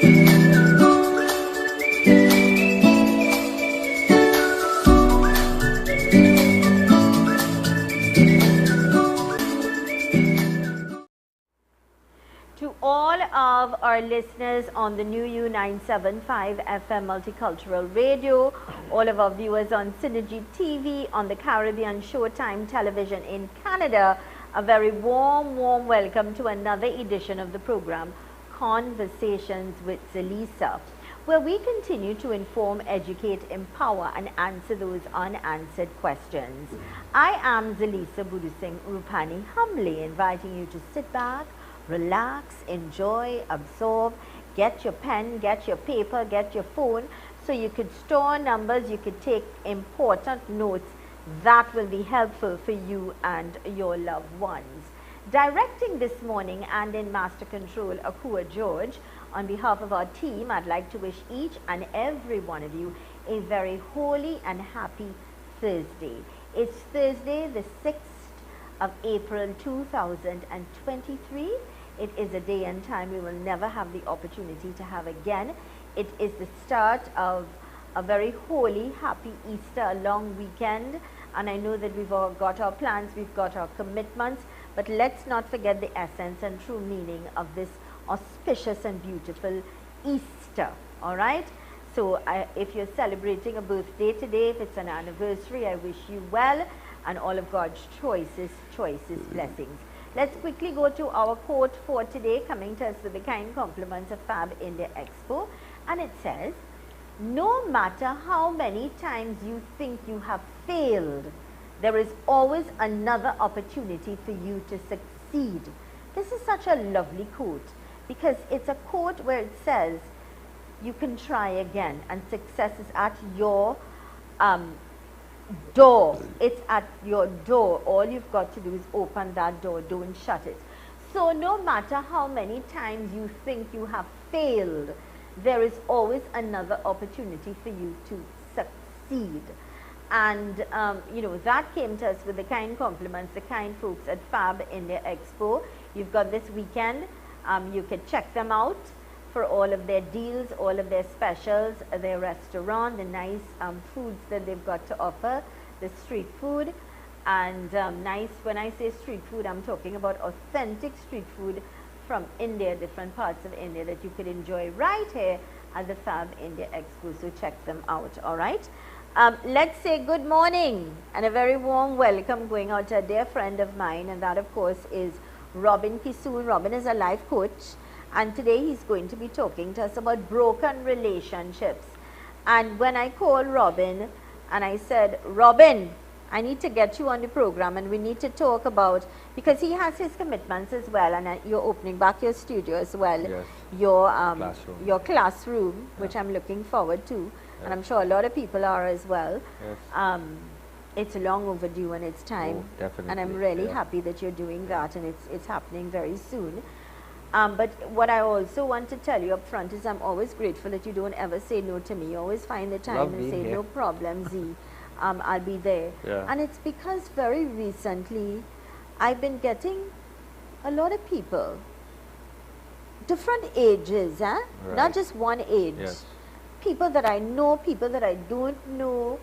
To all of our listeners on the new U975 FM Multicultural Radio, all of our viewers on Synergy TV, on the Caribbean Showtime Television in Canada, a very warm welcome to another edition of the program, Conversations with Zelisa, where we continue to inform, educate, empower, and answer those unanswered questions. I am Zelisa Budusing Rupani, humbly inviting you to sit back, relax, enjoy, absorb, get your pen, get your paper, get your phone, so you could store numbers, you could take important notes that will be helpful for you and your loved ones. Directing this morning and in Master Control, Akua George, on behalf of our team, I'd like to wish each and every one of you a very holy and happy Thursday. It's Thursday, the 6th of April 2023. It is a day and time we will never have the opportunity to have again. It is the start of a very holy, happy Easter, a long weekend. And I know that we've all got our plans, we've got our commitments, but let's not forget the essence and true meaning of this auspicious and beautiful Easter, all right? So if you're celebrating a birthday today, if it's an anniversary, I wish you well and all of God's choicest blessings. Let's quickly go to our quote for today, coming to us with the kind compliments of Fab India Expo. And it says, no matter how many times you think you have failed, there is always another opportunity for you to succeed. This is such a lovely quote because it's a quote where it says you can try again and success is at your door. It's at your door. All you've got to do is open that door, don't shut it. So no matter how many times you think you have failed, there is always another opportunity for you to succeed. And you know, that came to us with the kind compliments, the kind folks at Fab India Expo. You've got this weekend, you can check them out for all of their deals, all of their specials, their restaurant, the nice foods that they've got to offer, the street food. And nice, when I say street food, I'm talking about authentic street food from India, different parts of India that you could enjoy right here at the Fab India Expo. So check them out, all right? Let's say good morning and a very warm welcome going out to a dear friend of mine, and that of course is Robin Kissoon. Robin is a life coach, and today he's going to be talking to us about broken relationships. And when I called Robin and I said, Robin, I need to get you on the program and we need to talk about, because he has his commitments as well, and you're opening back your studio as well, yes. your classroom, which I'm looking forward to, and I'm sure a lot of people are as well. Yes. It's long overdue and it's time, definitely. And I'm really happy that you're doing that, and it's happening very soon. But what I also want to tell you up front is I'm always grateful that you don't ever say no to me. You always find the time and say, no problem, Z, I'll be there. Yeah. And it's because very recently I've been getting a lot of people, different ages, right. Not just one age. Yes. People that I know, people that I don't know,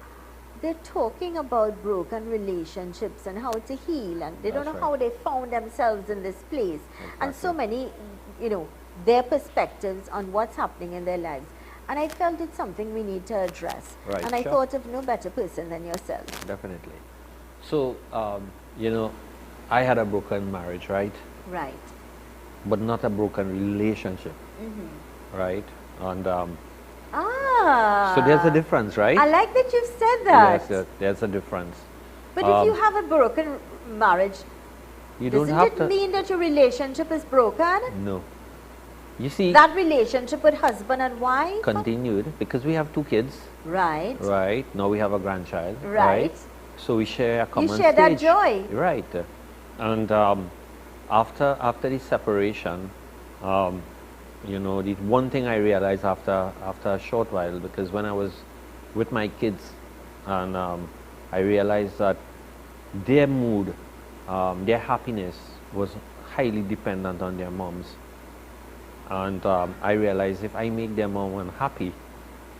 they're talking about broken relationships and how to heal, and they don't know how they found themselves in this place. Exactly. And so many, you know, their perspectives on what's happening in their lives. And I felt it's something we need to address. Right, and I thought of no better person than yourself. Definitely. So, you know, I had a broken marriage, right? Right. But not a broken relationship, right? And so there's a difference, right? I like that you said that. Yes, there's a difference. But if you have a broken marriage, you don't have doesn't it mean that your relationship is broken? No. You see, that relationship with husband and wife continued because we have 2 kids. Right. Right. Now we have a grandchild. Right. So we share a common You share stage. that joy. Right. And after the separation, you know, the one thing I realized after a short while, because when I was with my kids, and I realized that their mood, their happiness was highly dependent on their moms. And I realize if I make their mom unhappy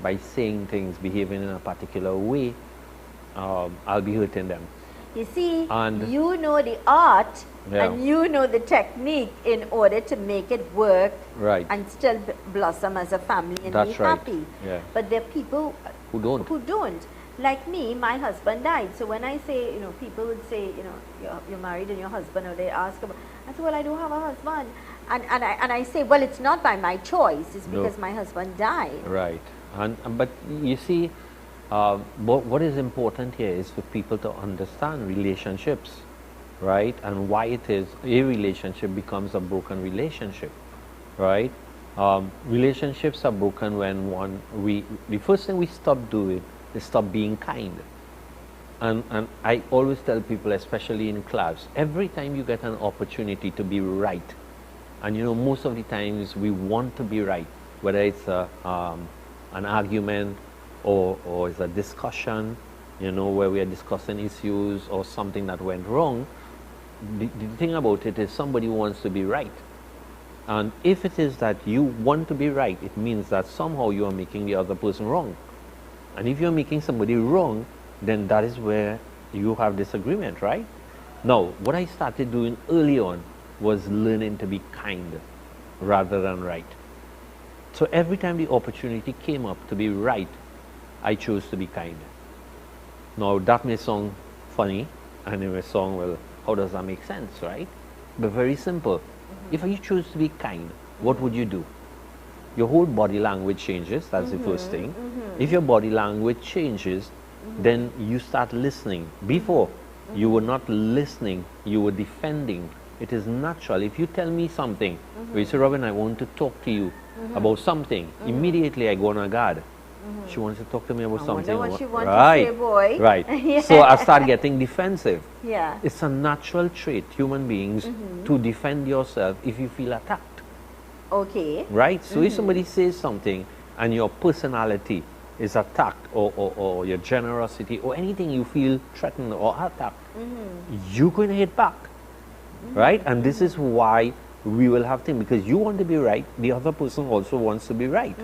by saying things, behaving in a particular way, I'll be hurting them. You see, And you know the art Yeah. and you know the technique in order to make it work Right. and still blossom as a family and That's be right. happy. Yeah. But there are people Who don't? who don't. Like me, my husband died. So when I say, people would say, you're married and your husband, or they ask about, I say, well, I don't have a husband. And I say, well, it's not by my choice. It's No. because my husband died. Right. But you see, what is important here is for people to understand relationships, right? And why it is a relationship becomes a broken relationship, right? Relationships are broken when the first thing we stop doing is stop being kind. And I always tell people, especially in class, every time you get an opportunity to be right, and most of the times we want to be right, whether it's an argument or it's a discussion, where we are discussing issues or something that went wrong. The thing about it is somebody wants to be right. And if it is that you want to be right, it means that somehow you are making the other person wrong. And if you're making somebody wrong, then that is where you have disagreement, right? Now, what I started doing early on was learning to be kind rather than right. So every time the opportunity came up to be right, I chose to be kind. Now, that may sound funny, and it may sound, well, how does that make sense, right? But very simple. If you choose to be kind, what would you do? Your whole body language changes, that's the first thing. If your body language changes, then you start listening. Before, you were not listening, you were defending. It is natural. If you tell me something, or you say, Robin, I want to talk to you about something, immediately I go on a guard. She wants to talk to me about I something. wonder what she wants Right, to say, boy. right. Yeah. So I start getting defensive. Yeah. It's a natural trait, human beings, to defend yourself if you feel attacked. Okay. Right? So if somebody says something and your personality is attacked, or your generosity, or anything you feel threatened or attacked, you're going to hit back. Right? And this is why we will have things, because you want to be right, the other person also wants to be right.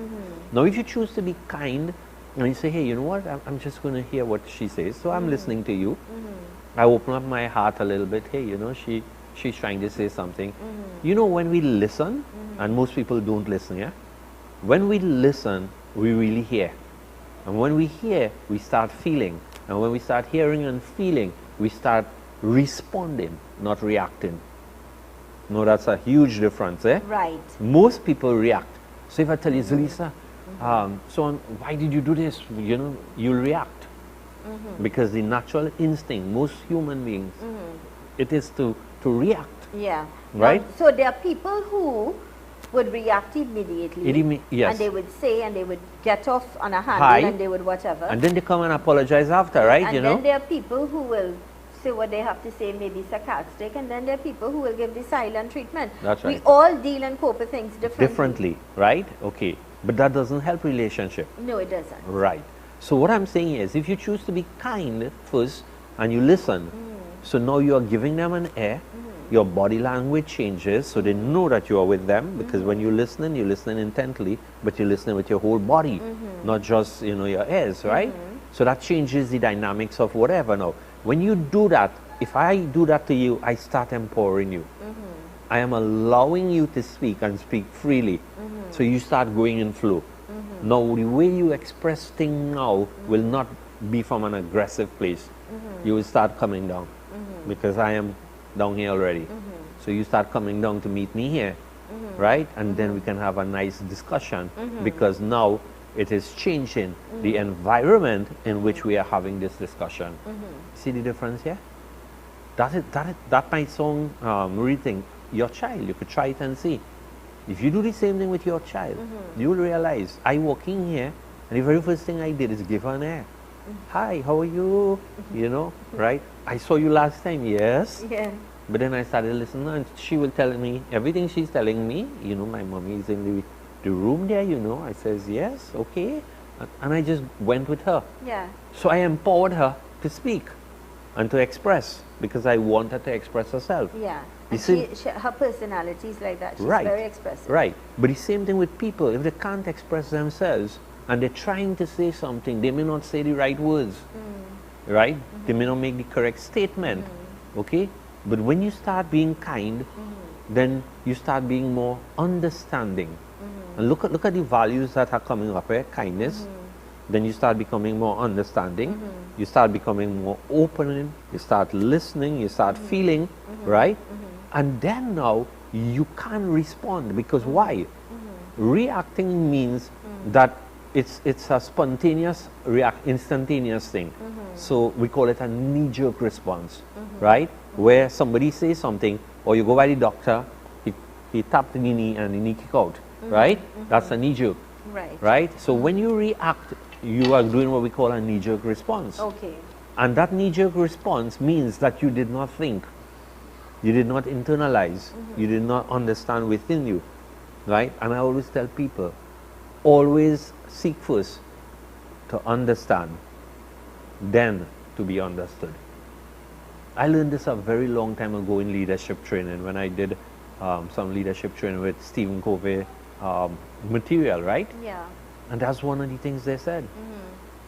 Now, if you choose to be kind and you say, hey, you know what, I'm just going to hear what she says, so I'm listening to you. I open up my heart a little bit. Hey, she's trying to say something. When we listen, and most people don't listen, yeah? When we listen, we really hear. And when we hear, we start feeling. And when we start hearing and feeling, we start responding, not reacting. No, that's a huge difference, eh? Right. Most people react. So if I tell you, Zelisa, why did you do this? You'll react. Because the natural instinct, most human beings, it is to react. Yeah. Right? So there are people who would react immediately. Yes. And they would say, and they would get off on a handle, Hi. and they would whatever. And then they come and apologize after, right? And then there are people who will say what they have to say, maybe sarcastic, and then there are people who will give the silent treatment. That's right. We all deal and cope with things Differently, right? Okay. But that doesn't help relationship. No, it doesn't. Right. So what I'm saying is, if you choose to be kind first and you listen, so now you are giving them an ear, your body language changes, so they know that you are with them, because when you're listening intently, but you're listening with your whole body, not just your ears, right? So that changes the dynamics of whatever. Now, when you do that, if I do that to you, I start empowering you. I am allowing you to speak and speak freely. So you start going in flow. Now, the way you express things now will not be from an aggressive place. You will start coming down, because I am down here already. So you start coming down to meet me here, right? And then we can have a nice discussion, because now it is changing the environment in which we are having this discussion. See the difference here? That might sound reading your child. You could try it and see. If you do the same thing with your child, you will realize, I walk in here, and the very first thing I did is give her an air. Hi, how are you? Right? I saw you last time, yes. Yeah. But then I started listening, and she will tell me everything she's telling me. My mommy is in the room there, I says, yes, okay. And I just went with her. Yeah. So I empowered her to speak and to express, because I want her to express herself. Yeah. And her personality is like that. She's very expressive. Right. But the same thing with people. If they can't express themselves and they're trying to say something, they may not say the right words. Right? They may not make the correct statement. Okay? But when you start being kind, then you start being more understanding. And look at the values that are coming up here, kindness. Then you start becoming more understanding. You start becoming more open. You start listening. You start feeling, right? And then now you can respond, because why? Reacting means that it's a spontaneous instantaneous thing. So we call it a knee-jerk response, right? Where somebody says something, or you go by the doctor, he tapped the knee and the knee kick out, right? That's a knee-jerk, right? So when you react, you are doing what we call a knee-jerk response. Okay. And that knee-jerk response means that you did not think, you did not internalize, you did not understand within you, right? And I always tell people, always seek first to understand, then to be understood. I learned this a very long time ago in leadership training when I did some leadership training with Stephen Covey material, right? Yeah. And that's one of the things they said.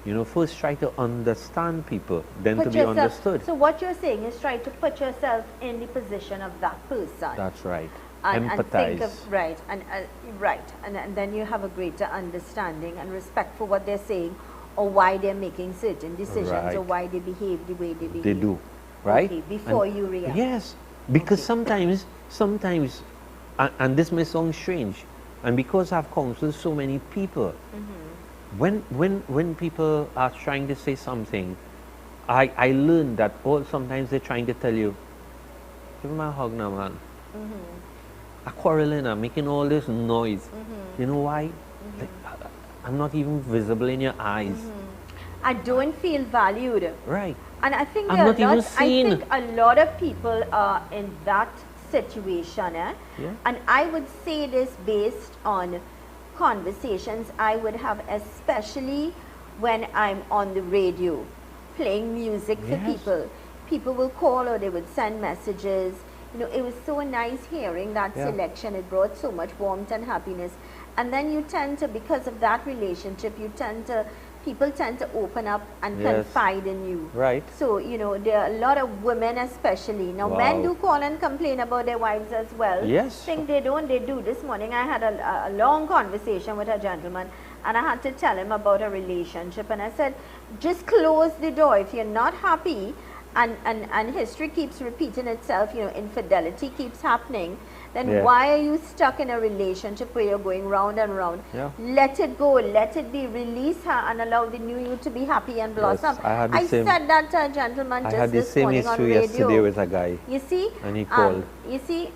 You know, first try to understand people, then Put to be yourself, understood. So what you're saying is try to put yourself in the position of that person. That's right. And Empathize. think of, and then you have a greater understanding and respect for what they're saying, or why they're making certain decisions, or why they behave the way they behave. They do, right? Okay, before you react. Yes, because sometimes, and this may sound strange, and because I've counseled so many people, when people are trying to say something, I learned that sometimes they're trying to tell you, give me a hug now, man. I'm quarreling, I'm making all this noise. You know why? Like, I'm not even visible in your eyes. I don't feel valued. Right. And I think I'm not even seen. I think a lot of people are in that situation. And I would say this based on conversations I would have, especially when I'm on the radio playing music for people. People will call or they would send messages. You know, it was so nice hearing that selection. It brought so much warmth and happiness. And then you tend to, because of that relationship, people tend to open up and confide in you. Right. So, you know, there are a lot of women especially. Now, men do call and complain about their wives as well. Yes. Think they don't, they do. This morning I had a long conversation with a gentleman, and I had to tell him about a relationship. And I said, just close the door. If you're not happy, and history keeps repeating itself, you know, infidelity keeps happening, then why are you stuck in a relationship where you're going round and round? Let it go, let it be, release her and allow the new you to be happy and blossom. I said that to a gentleman just this morning on radio. I had the same issue yesterday with a guy. You see? And he called. You see,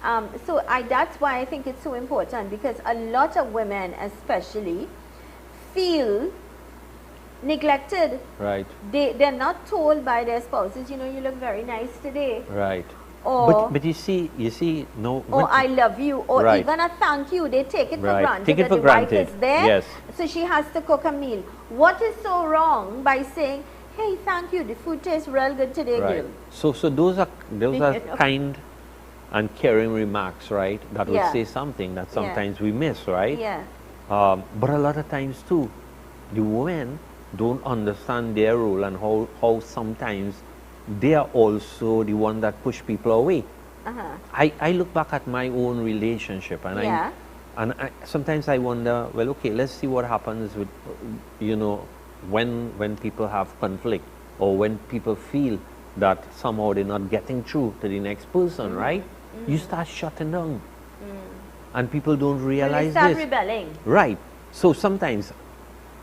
so that's why I think it's so important, because a lot of women especially feel neglected. Right. They're not told by their spouses, you know, you look very nice today. Right. Or, but you see, no. Or I love you, or even a thank you. They take it for granted. Take it for the granted. wife is there, yes. So she has to cook a meal. What is so wrong by saying, hey, thank you, the food tastes real good today, girl? So those are kind and caring remarks, right? That would say something that sometimes we miss, right? Yeah. But a lot of times too, the women don't understand their role and how sometimes they are also the one that push people away. I look back at my own relationship and sometimes I wonder, well, okay, let's see what happens with, you know, when people have conflict, or when people feel that somehow they're not getting through to the next person, right? You start shutting down. And people don't realize start this. Rebelling. Right. So sometimes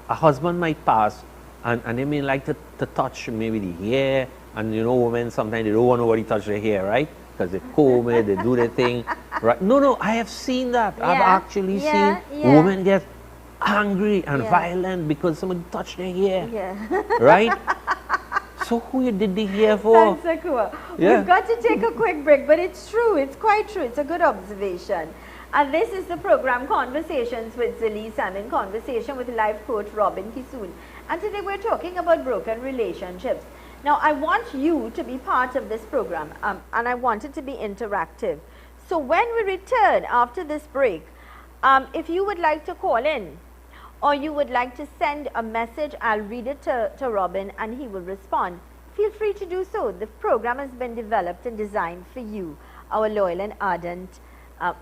a husband might pass and they may like to touch maybe the hair, and you know, women sometimes they don't want nobody touch their hair, right? Because they comb it, they do their thing, right? No, I have seen that. I've actually seen women get angry and violent because somebody touched their hair, right? So who you did the hair for? That's so cool. We've got to take a quick break, but it's true. It's quite true. It's a good observation. And this is the program Conversations with Zelisa. I'm in conversation with life coach Robin Kissoon. And today we're talking about broken relationships. Now, I want you to be part of this program, and I want it to be interactive. So when we return after this break, if you would like to call in or you would like to send a message, I'll read it to Robin and he will respond. Feel free to do so. The program has been developed and designed for you, our loyal and ardent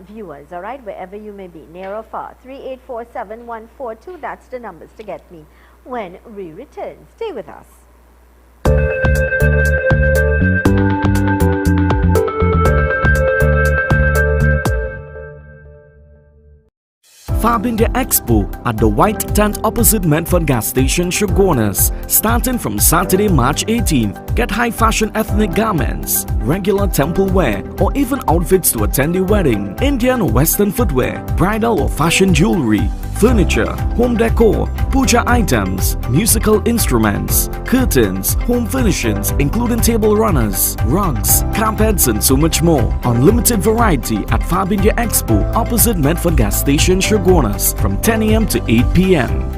viewers, all right, wherever you may be, near or far. 3847142, that's the numbers to get me when we return. Stay with us. Fab India Expo at the White Tent opposite Medford Gas Station, Shogunas, starting from Saturday, March 18th. Get high fashion ethnic garments, regular temple wear, or even outfits to attend a wedding, Indian or Western footwear, bridal or fashion jewelry, furniture, home decor, puja items, musical instruments, curtains, home furnishings including table runners, rugs, carpets and so much more. Unlimited variety at Fab India Expo opposite Medford Gas Station, Shogunas from 10 a.m. to 8 p.m.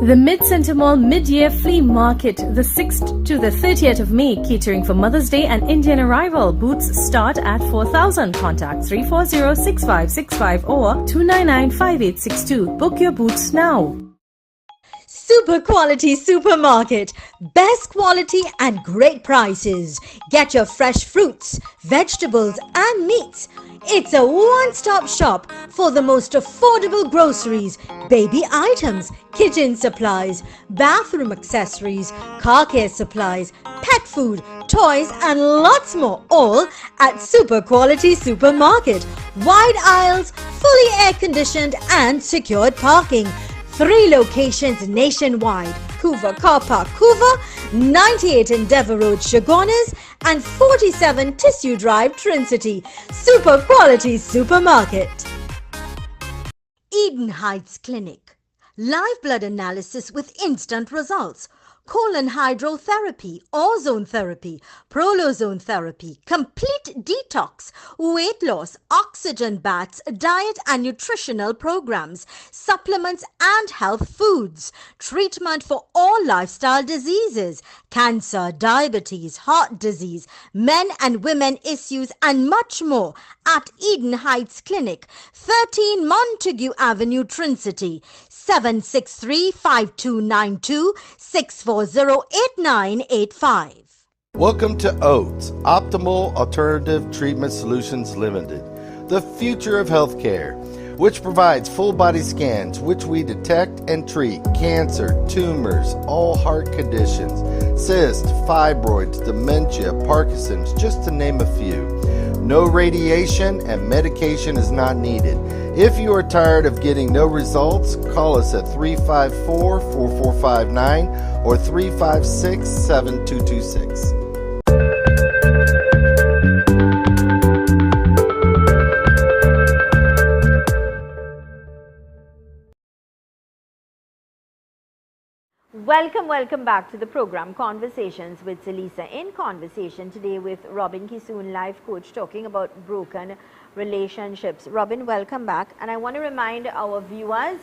The Mid-Center Mall Mid-Year Flea Market, the 6th to the 30th of May, catering for Mother's Day and Indian arrival. Booths start at 4,000. Contact 340-6565 or 299-5862. Book your booths now. Super quality supermarket. Best quality and great prices. Get your fresh fruits, vegetables and meats. It's a one-stop shop for the most affordable groceries, baby items, kitchen supplies, bathroom accessories, car care supplies, pet food, toys and lots more, all at Super Quality Supermarket. Wide aisles, fully air-conditioned and secured parking. 3 locations nationwide: Couva Car Park, Couva, 98 Endeavour Road, Shogunas, and 47 Tissue Drive, Trincity. Super Quality Supermarket. Eden Heights Clinic. Live blood analysis with instant results. Colon hydrotherapy, ozone therapy, prolozone therapy, complete detox, weight loss, oxygen baths, diet and nutritional programs, supplements and health foods, treatment for all lifestyle diseases, cancer, diabetes, heart disease, men and women issues and much more at Eden Heights Clinic, 13 Montague Avenue, Trincity. 763-5292, 640-8985. Welcome to OATS, Optimal Alternative Treatment Solutions Limited, the future of healthcare, which provides full body scans which we detect and treat cancer, tumors, all heart conditions, cysts, fibroids, dementia, Parkinson's, just to name a few. No radiation and medication is not needed. If you are tired of getting no results, call us at 354-4459 or 356-7226. Welcome back to the program Conversations with Zelisa. In conversation today with Robin Kissoon, life coach, talking about broken relationships. Robin, welcome back. And I want to remind our viewers,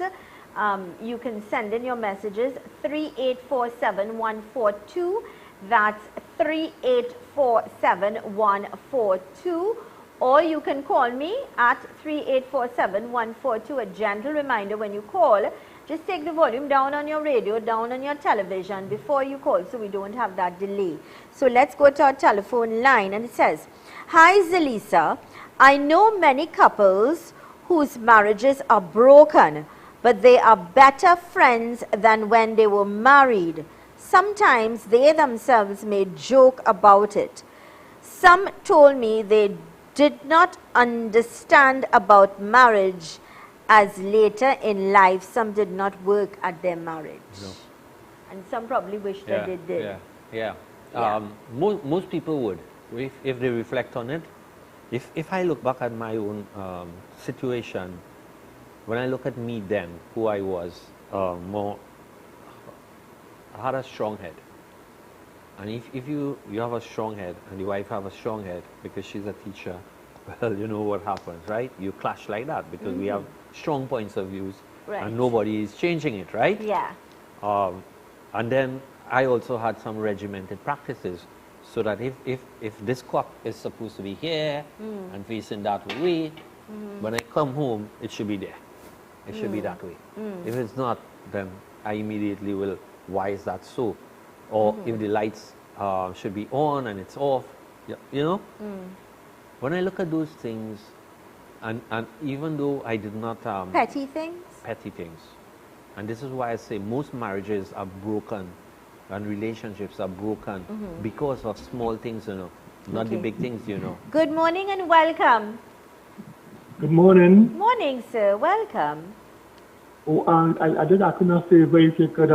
you can send in your messages 3847142. That's 3847142. Or you can call me at 3847142. A gentle reminder, when you call, just take the volume down on your radio, down on your television before you call, so we don't have that delay. So let's go to our telephone line, and it says, "Hi Zelisa, I know many couples whose marriages are broken, but they are better friends than when they were married. Sometimes they themselves may joke about it. Some told me they did not understand about marriage, as later in life some did not work at their marriage." No. And some probably wish that they did. Most people would, if they reflect on it. If I look back at my own situation, when I look at me then, who I was, I had a strong head. And if you have a strong head and your wife have a strong head because she's a teacher, well, you know what happens, right? You clash like that because we have strong points of views, right, and nobody is changing it, right? Yeah. And then I also had some regimented practices So that if this cup is supposed to be here and facing that way, when I come home, it should be there. It should be that way. If it's not, then I immediately will, why is that so? Or if the lights should be on and it's off, you know? When I look at those things, and even though I did not... petty things? Petty things. And this is why I say most marriages are broken and relationships are broken because of small things, you know, not the big things, you know. Good morning and welcome. Good morning. Morning, sir. Welcome. Oh, I just asking a favor if you could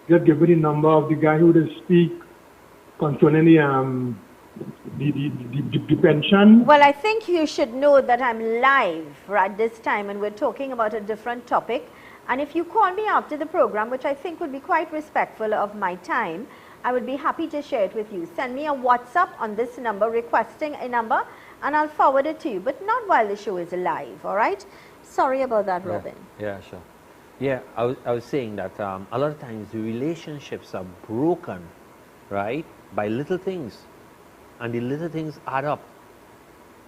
just give me the number of the guy who does speak concerning the pension. Well, I think you should know that I'm live at this time and we're talking about a different topic. And if you call me after the program, which I think would be quite respectful of my time, I would be happy to share it with you. Send me a WhatsApp on this number requesting a number and I'll forward it to you, but not while the show is live, all right? Sorry about that, Robin. Yeah, sure. Yeah, I was saying that a lot of times the relationships are broken, right, by little things. And the little things add up,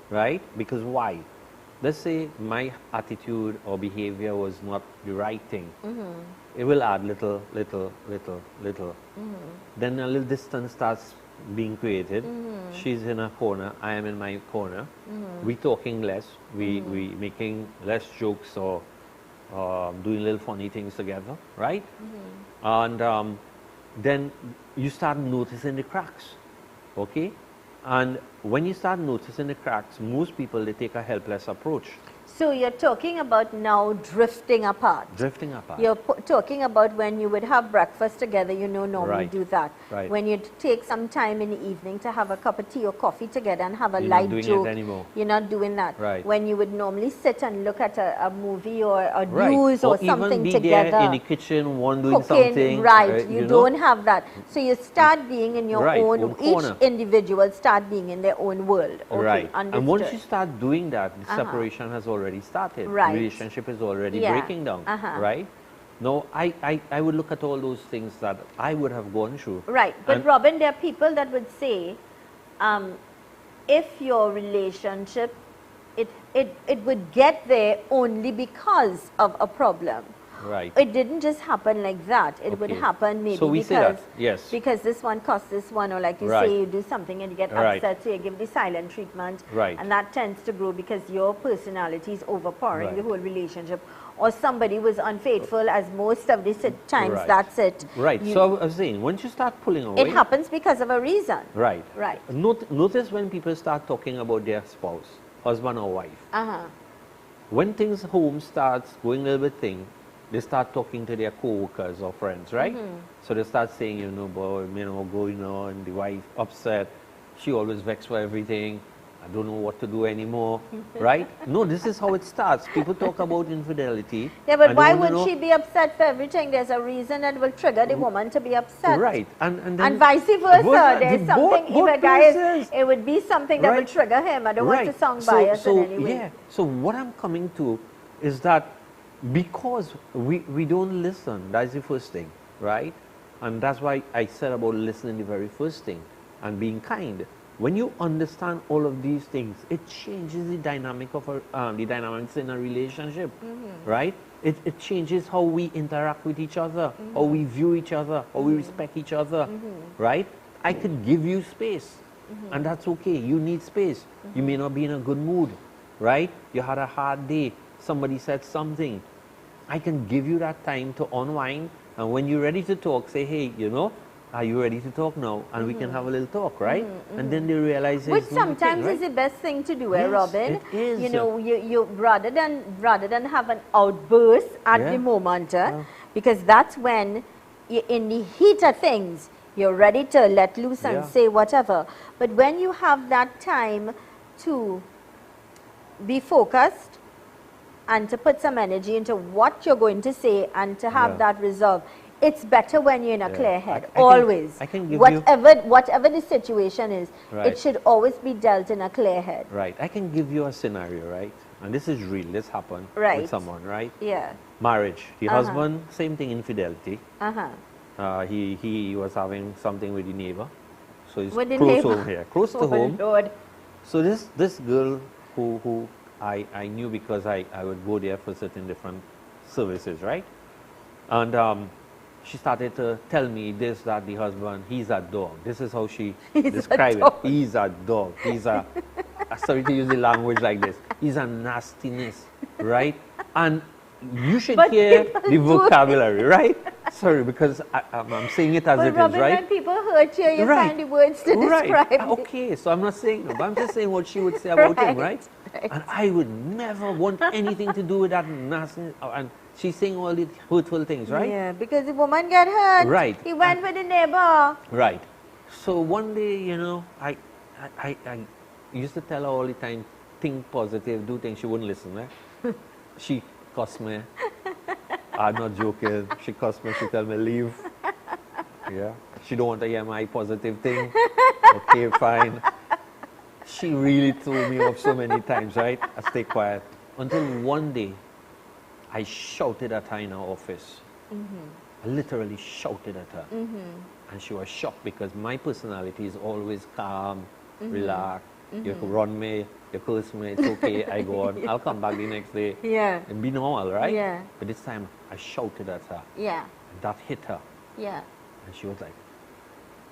right? Because why? Let's say my attitude or behavior was not the right thing. It will add little. Then a little distance starts being created. She's in a corner, I am in my corner. We talking less, we making less jokes or doing little funny things together, right? And then you start noticing the cracks, okay? And when you start noticing the cracks, most people, they take a helpless approach. So you're talking about now drifting apart. Drifting apart. You're talking about when you would have breakfast together, you know, normally do that. Right. When you take some time in the evening to have a cup of tea or coffee together and have a You're light not doing joke. it anymore. You're not doing that. Right. When you would normally sit and look at a movie or a Right. news or even something be together. there in the kitchen, one doing Cooking, something. right. You know? don't have that. So you start being in your Right, own, own each corner. individual start being in their own world. Okay, Right. understood. And once you start doing that, the separation has already started. Right. Relationship is already Yeah. breaking down. Right? No, I would look at all those things that I would have gone through. Right. But And- Robin, there are people that would say, if your relationship, it would get there only because of a problem. Right. It didn't just happen like that. It would Okay. happen maybe So we because, say that, yes. because this one costs this one, or like you Right. say, you do something and you get Right. upset, so you give the silent treatment. Right. And that tends to grow because your personality is overpowering the Right. whole relationship. Or somebody was unfaithful, as most of the times, Right. that's it. Right. You- So I was saying, once you start pulling away. it happens because of a reason. Right. Right. Notice when people start talking about their spouse, husband or wife. When things home starts going a little bit thing, they start talking to their co-workers or friends, right? So they start saying, you know, boy, you know, going on, the wife upset, she always vexed for everything, I don't know what to do anymore, right? No, this is how it starts. People talk about infidelity. Yeah, but and why they want to would she know- be upset for everything? There's a reason that will trigger the woman to be upset. Right. And then And vice versa. both- There's the something, both if a guy is, persons. it would be something that will Right. trigger him. I don't want to sound So- biased so, in any way. Yeah. So what I'm coming to is that because we don't listen, that's the first thing, right? And that's why I said about listening the very first thing and being kind. When you understand all of these things, it changes the dynamic of the dynamics in a relationship, right? It changes how we interact with each other, how we view each other, how we respect each other, right? I could give you space, and that's okay. You need space. You may not be in a good mood, right? You had a hard day. Somebody said something. I can give you that time to unwind, and when you're ready to talk, say, hey, you know, are you ready to talk now? And we can have a little talk, right? And then they realize Which it's no big thing, sometimes right? is the best thing to do, Yes, Robin? it is. You know, you rather than have an outburst at Yeah. the moment, because that's when in the heat of things, you're ready to let loose and Yeah. say whatever. But when you have that time to be focused and to put some energy into what you're going to say and to have Yeah. that resolve, it's better when you're in a Yeah. clear head, I can- always. I can give you- whatever the situation is, it Right. should always be dealt in a clear head. Right. I can give you a scenario, right? And this is real. This happened Right. with someone, right? Yeah. Marriage. The Uh-huh. husband, same thing, infidelity. Uh-huh. He was having something with the neighbor. so it's With the close neighbor. home here, close to Oh, home. Lord. So this girl who I knew because I would go there for certain different services, right? And she started to tell me this, that the husband, he's a dog. This is how she described it. He's a dog. He's a, sorry to use the language like this. He's a nastiness, right? And you should But hear people the do it. vocabulary, right? Sorry, because I'm saying it as But it is, Robin, right? when people hurt you, you Right. find the words to describe Right. it. Okay, so I'm not saying no, but I'm just saying what she would say about him, right? Right. And I would never want anything to do with that nasty. And she's saying all these hurtful things, right? Yeah, because the woman got hurt. Right. He went with the neighbor. Right. So one day, you know, I used to tell her all the time, think positive, do things. She wouldn't listen, right? She cussed me. I'm not joking. She cussed me. She tell me leave. Yeah. She don't want to hear my positive thing. Okay, fine. She really told me off so many times, right? I stay quiet. Until one day, I shouted at her in her office. I literally shouted at her. And she was shocked because my personality is always calm, relaxed. You can run me, you curse me, it's okay, I go on. I'll come back the next day Yeah. and be normal, right? Yeah. But this time, I shouted at her. Yeah. And that hit her. Yeah. And she was like,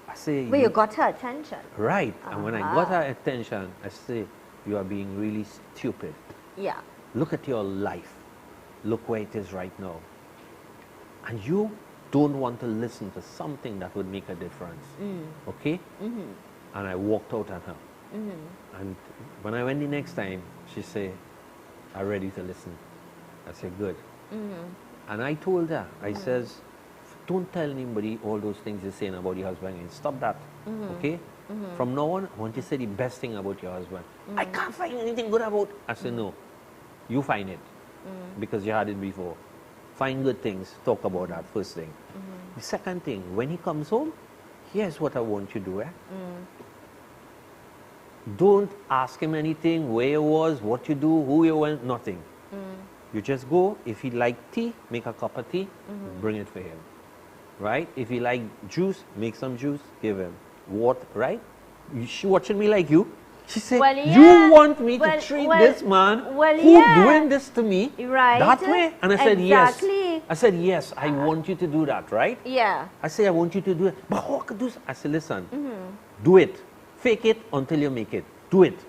I say, But you got her attention. right. And when I got her attention, I say, you are being really stupid. Yeah. Look at your life. Look where it is right now. And you don't want to listen to something that would make a difference. Okay? And I walked out at her. And when I went the next time, she said, I'm ready to listen. I said, good. And I told her, I says, don't tell anybody all those things you're saying about your husband. And stop that. Okay? From now on, I want you to say the best thing about your husband. I can't find anything good about. I said, no. You find it. Because you had it before. Find good things. Talk about that first thing. The second thing, when he comes home, here's what I want you to do. Don't ask him anything, where you was, what you do, who you went, nothing. You just go. If he like tea, make a cup of tea, bring it for him. Right? If he like juice, make some juice, give him. Water, right? She watching me like you. She said, Well, yeah. you want me to Well, treat well, this man well, who yeah. doing this to me Right. that way? And I said, yes. Exactly. I said, yes, I want you to do that, right? Yeah. I say, I want you to do it. But how could do this? I said, listen, do it. Fake it until you make it. Do it,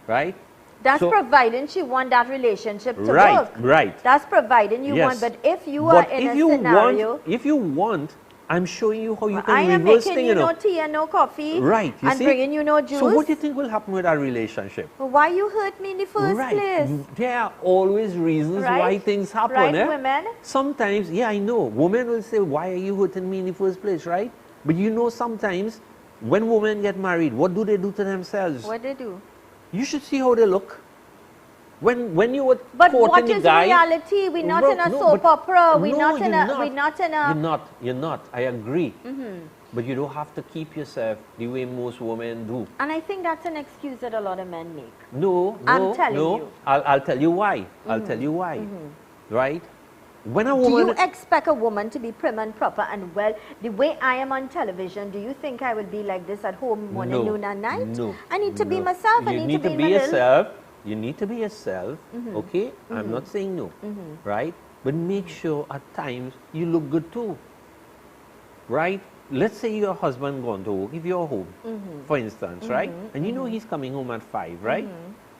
right? That's So- providing she want that relationship to Right, work. right. That's providing you Yes. want. But if you But are in if a you scenario, if you want, I'm showing you how you I can am reverse making thing, you you know. no tea and no coffee, Right, you and see? bringing you no juice. So what do you think will happen with our relationship? Well, why you hurt me in the first Right. place? There are always reasons why Right? things happen. Right, eh? women? Sometimes, yeah, I know. Women will say, why are you hurting me in the first place, right? But you know, sometimes when women get married, what do they do to themselves? What they do? You should see how they look. When you were But courting what the is guy, reality? We're not No, in a no, soap but- opera. We're no, not in you're a. We're not in a. You're not. I agree. But you don't have to keep yourself the way most women do. And I think that's an excuse that a lot of men make. No, I'm telling no. you. I'll tell you why. I'll tell you why. Right? When a Do woman... you expect a woman to be prim and proper and well? The way I am on television, do you think I will be like this at home morning, No, noon, and night? no, I need to be no. myself. I You need to be, be my little. yourself. You need to be yourself. Okay? I'm not saying no. Right? But make sure at times you look good too. Right? Let's say your husband gone to work. If you're home, for instance, right? And you know he's coming home at 5, right?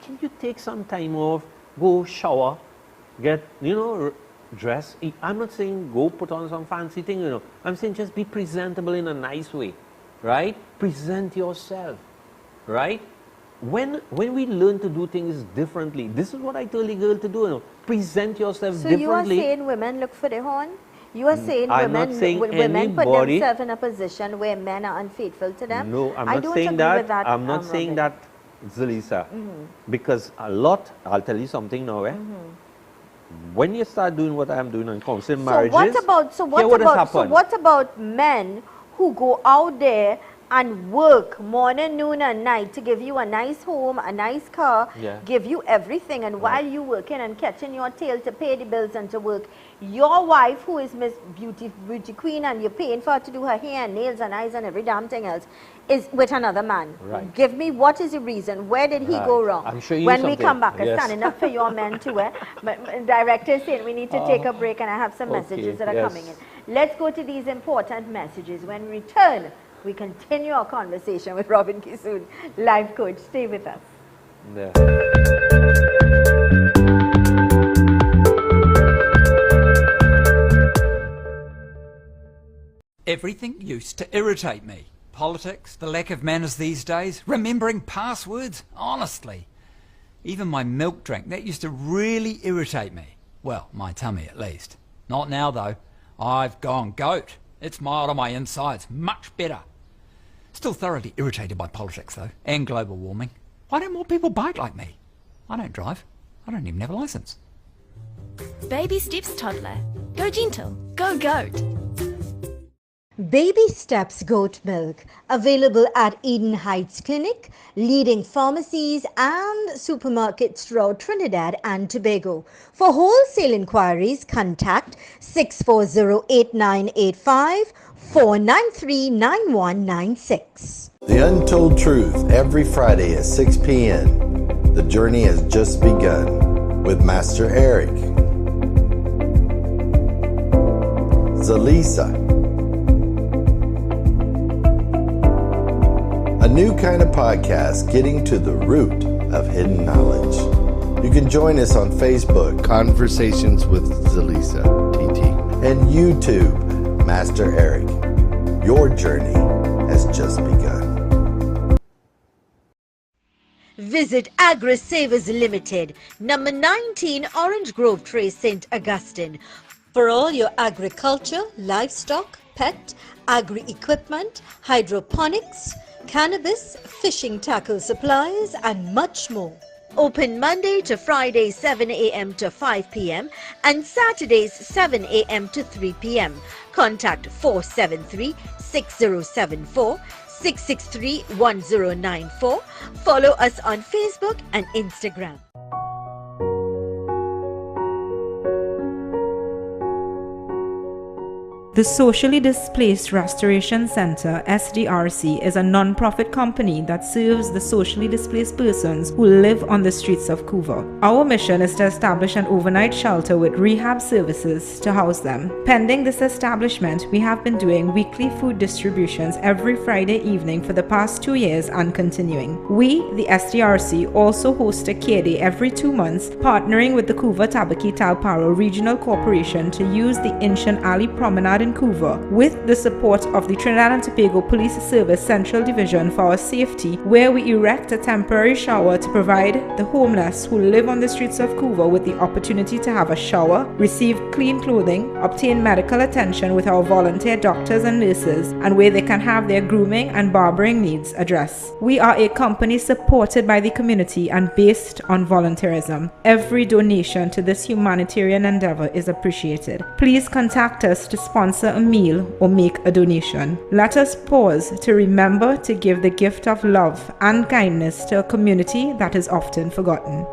Can you take some time off, go shower, get, dress? I'm not saying go put on some fancy thing, I'm saying just be presentable in a nice way, right? Present yourself, right? When we learn to do things differently, this is what I tell the girl to do, present yourself So differently. you are saying women look for the horn? You are saying I'm women, not saying women put anybody- themselves in a position where men are unfaithful to them? No, I'm I not don't saying agree that. with that. I'm not saying Robin. that, Zelisa. Because I'll tell you something now, when you start doing what I'm doing on counseling marriages, So what here what has about happened. men who go out there and work morning, noon and night to give you a nice home, a nice car, give you everything, and while you working and catching your tail to pay the bills and to work, your wife, who is Miss Beauty Queen, and you're paying for her to do her hair and nails and eyes and every damn thing else, is with another man. Right. Give me, what is the reason? Where did he go wrong? I'm sure you when something. we come back, Yes. standing up for your men too. But director is saying we need to take a break, and I have some messages that are coming in. Let's go to these important messages. When we return, we continue our conversation with Robin Kissoon, life coach. Stay with us. Everything used to irritate me. Politics, the lack of manners these days, remembering passwords, honestly. Even my milk drink, that used to really irritate me. Well, my tummy at least. Not now though. I've gone goat. It's mild on my insides, much better. Still thoroughly irritated by politics though, and global warming. Why don't more people bike like me? I don't drive. I don't even have a licence. Baby steps toddler. Go gentle. Go goat. Baby Steps Goat Milk, available at Eden Heights Clinic, leading pharmacies and supermarkets throughout Trinidad and Tobago. For wholesale inquiries, contact 640-8985 493-9196. The Untold Truth, every Friday at 6 p.m. The journey has just begun with Master Eric. Zelisa. A new kind of podcast getting to the root of hidden knowledge. You can join us on Facebook, Conversations with Zelisa, TT, and YouTube, Master Eric. Your journey has just begun. Visit Agri Savers Limited, number 19 Orange Grove Trace, St. Augustine, for all your agriculture, livestock, pet, agri-equipment, hydroponics, cannabis, fishing tackle supplies, and much more. Open Monday to Friday 7 a.m. to 5 p.m. and Saturdays 7 a.m. to 3 p.m. Contact 473-6074, 663-1094. Follow us on Facebook and Instagram. The Socially Displaced Restoration Center, SDRC, is a non-profit company that serves the socially displaced persons who live on the streets of Couva. Our mission is to establish an overnight shelter with rehab services to house them. Pending this establishment, we have been doing weekly food distributions every Friday evening for the past 2 years and continuing. We, the SDRC, also host a care day every 2 months, partnering with the Couva Tabaki Talparo Regional Corporation to use the Ancient Alley Promenade in Couva with the support of the Trinidad and Tobago Police Service Central Division for our safety, where we erect a temporary shower to provide the homeless who live on the streets of Couva with the opportunity to have a shower, receive clean clothing, obtain medical attention with our volunteer doctors and nurses, and where they can have their grooming and barbering needs addressed. We are a company supported by the community and based on volunteerism. Every donation to this humanitarian endeavor is appreciated. Please contact us to sponsor a meal or make a donation. Let us pause to remember to give the gift of love and kindness to a community that is often forgotten.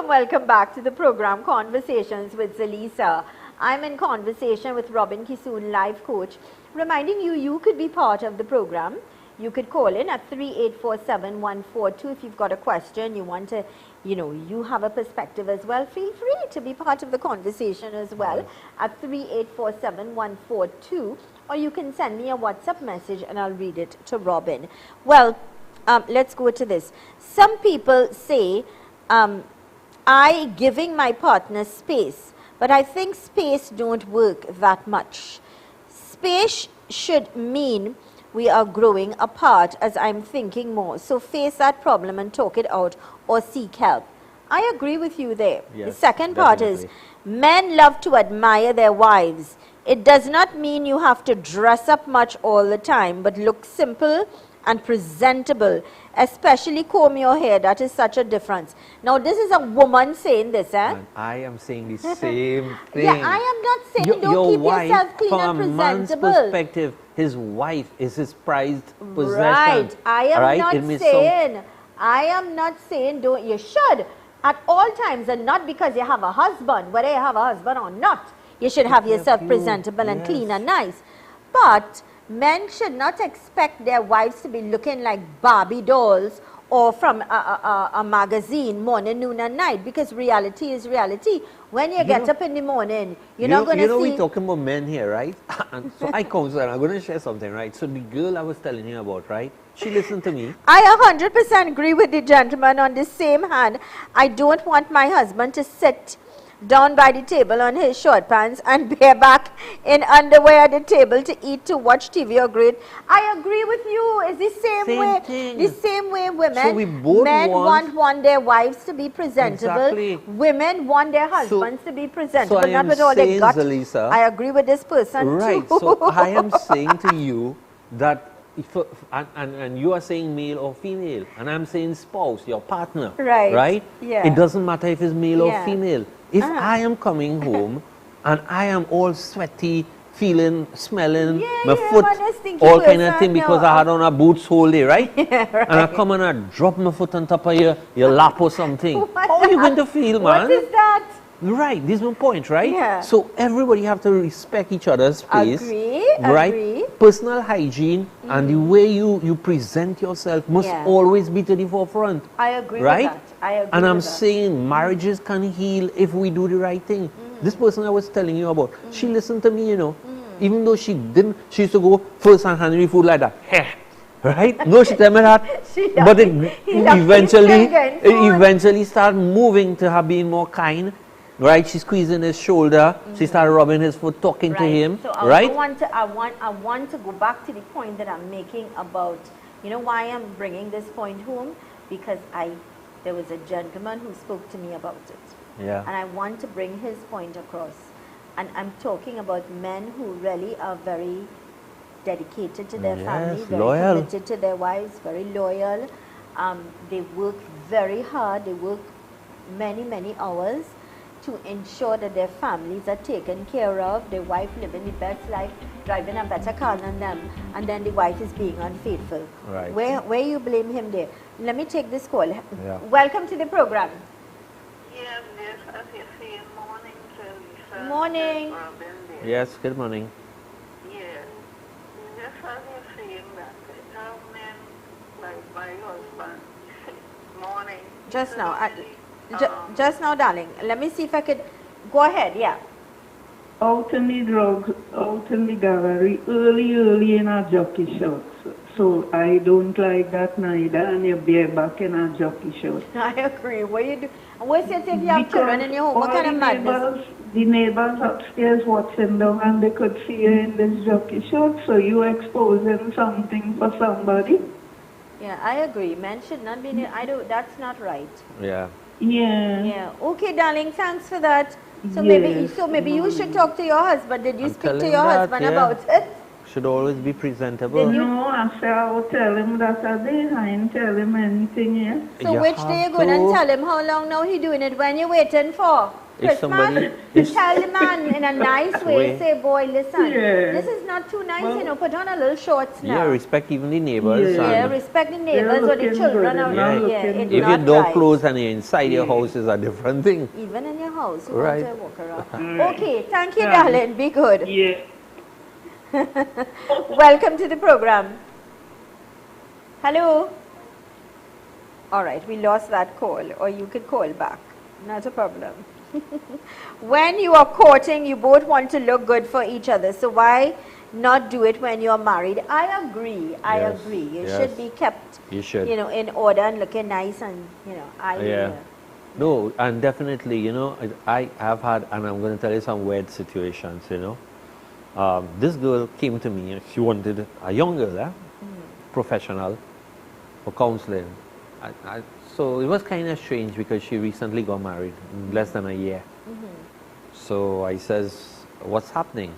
Welcome back to the program Conversations with Zelisa. I'm in conversation with Robin Kissoon, life coach, reminding you could be part of the program. You could call in at 3847142 if you've got a question, you want to, you have a perspective as well. Feel free to be part of the conversation as well at 3847142, or you can send me a WhatsApp message and I'll read it to Robin. Well, let's go to this. Some people say, I giving my partner space, but I think space don't work that much. Space should mean we are growing apart, as I'm thinking more. So face that problem and talk it out or seek help. I agree with you there. Yes, the second part is, men love to admire their wives. It does not mean you have to dress up much all the time, but look simple and presentable, especially comb your hair. That is such a difference. Now, this is a woman saying this, eh? And I am saying the same thing. Yeah, I am not saying don't your keep wife, yourself clean from and a man's presentable. perspective, his wife is his prized possession. Right. I am right? not saying don't, you should at all times, and not because you have a husband, whether you have a husband or not, you should have yourself presentable and clean and nice. But men should not expect their wives to be looking like Barbie dolls or from a magazine morning, noon and night, because reality is reality. When you get up in the morning, you're not going to see... You know, we're talking about men here, right? And so I come, so I'm going to share something, right? So the girl I was telling you about, right? She listened to me. I 100% agree with the gentleman on the same hand. I don't want my husband to sit down by the table on his short pants and bareback in underwear at the table to eat, to watch TV or read. I agree with you. It's the same way. Thing. The same way women. So we both men want their wives to be presentable. Exactly. Women want their husbands to be presentable. So I not am with all they saying, got. Zelisa, I agree with this person right, too. so I am saying to you that if, and you are saying male or female, and I'm saying spouse, your partner, right? Yeah. It doesn't matter if it's male or female. If Uh-huh. I am coming home and I am all sweaty, feeling, smelling, my foot, all kind of thing because I had on a boots whole day, right? Yeah, right. And I come and I drop my foot on top of your lap or something. How are you going to feel, man? What is that? Right, this is my point, right? Yeah. So everybody have to respect each other's space. Right? Agree. Personal hygiene and the way you present yourself must always be to the forefront. I agree right? with that. I agree and I'm with that. saying marriages can heal if we do the right thing. This person I was telling you about, she listened to me, you know. Even though she didn't, she used to go first and hand me food like that. Right? No, she tell me that. But it eventually started moving to her being more kind. Right, she's squeezing his shoulder. She started rubbing his foot, talking to him. So right. I want to go back to the point that I'm making about, you know, why I'm bringing this point home, because there was a gentleman who spoke to me about it. Yeah. And I want to bring his point across. And I'm talking about men who really are very dedicated to their family, very loyal. committed to their wives, very loyal. They work very hard. They work many, many hours to ensure that their families are taken care of, their wife living the best life, driving a better car than them, and then the wife is being unfaithful. Right. Where you blame him there? Let me take this call. Yeah. Welcome to the program. Yes, as you say, morning, Zelisa. Morning. Yes, good morning. Yes. Just as you're saying that, how men, like my husband, morning. Just now. Just now, darling. Let me see if I could go ahead. Yeah. Out in the drugs, out in the gallery, early in a jockey shorts. So I don't like that neither, and you're bareback in a jockey shorts. I agree. What you do? What's your if you have children in your home? What kind of madness? The neighbors upstairs watching down, and they could see you in this jockey shorts. So you exposing something for somebody. Yeah, I agree. Men should not be. That's not right. Yeah. Yeah. Yeah. Okay, darling. Thanks for that. So maybe you should talk to your husband. Did you speak to your husband about it? Should always be presentable. No, I said I will tell him that a day. I ain't tell him anything yet. So which day you going and tell him how long now he doing it? When you waiting for? Christmas? Tell the man in a nice way, say, boy, listen, this is not too nice, you know, put on a little shorts now. Yeah, respect even the neighbors. Yeah, respect the neighbors or the children. If your door closed and you're inside your house is a different thing. Even in your house, you right. want to walk around. Okay, thank you, darling. Be good. Yeah. Welcome to the program. Hello. All right, we lost that call, or you could call back. Not a problem. When you are courting, you both want to look good for each other. So why not do it when you're married? I agree. I agree. You should be kept, you know, in order and looking nice, and you know, No, and definitely, you know, I have had, and I'm going to tell you some weird situations, you know. This girl came to me, she wanted a young girl, professional, for counseling. So it was kind of strange because she recently got married, in less than a year. So I says, what's happening?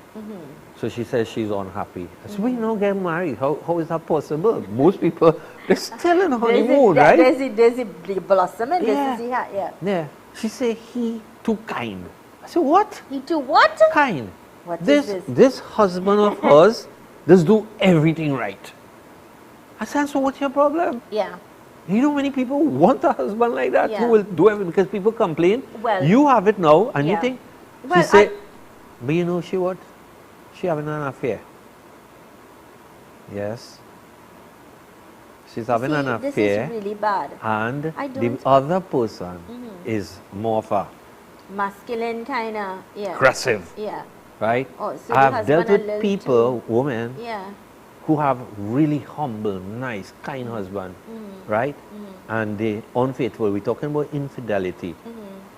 So she says she's unhappy. I said, we don't get married. How is that possible? Most people, they're still in honeymoon, right? There's the blossom and Yeah. this is the Yeah. She said, he too kind. I said, what? He too what? Kind. What is This this? husband of hers does do everything right. I said, so what's your problem? Yeah. You know many people want a husband like that Yeah. who will do everything because people complain. Well, you have it now and you yeah. think, Well, she said, but you know she what? She having an affair. Yes. She's having an this affair is really bad. and I the don't- other person is more of a Masculine kind of, yeah. aggressive, Yeah. right? Oh, so the I've husband dealt a with little people, women, Yeah. who have really humble, nice, kind husband, right? And they unfaithful. We're talking about infidelity.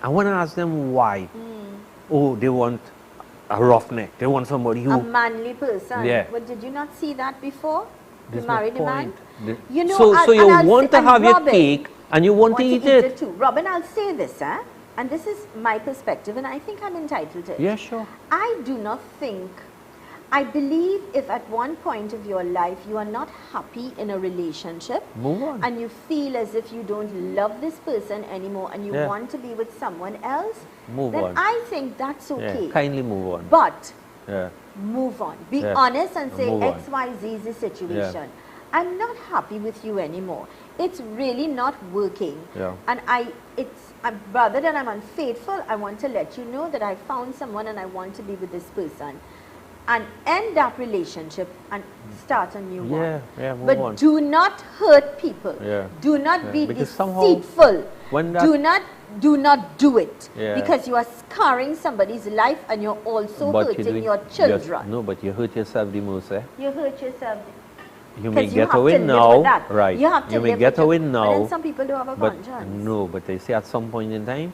I want to ask them why. Oh, they want a roughneck. They want somebody who. A manly person. Yeah. But did you not see that before? You There's no married a man? point. You know, so you and I'll want say- to and have your Robin cake and you want to eat it. too. Robin, I'll say this, and this is my perspective, and I think I'm entitled to it. Yeah, sure. I do not think, I believe if at one point of your life you are not happy in a relationship, Move on. and you feel as if you don't love this person anymore and you Yeah. want to be with someone else, Move then on. I think that's okay. Yeah, kindly move on. But Yeah. move on. Be Yeah. honest and say Move on. XYZ is the situation. I'm not happy with you anymore. It's really not working. Yeah. And rather than I'm unfaithful, I want to let you know that I found someone and I want to be with this person. And end that relationship and start a new one. Yeah, move But on. do not hurt people. Yeah. Do not Yeah, be because somehow deceitful. when that- Do not do it. Yeah. Because you are scarring somebody's life and you're also But hurting doing- your children. No, but you hurt yourself the most, eh? You hurt yourself. You may 'Cause you get have away to live now, with that. right? You have to may live get with away it. But now, then some people do have a but conscience. no, but they say at some point in time,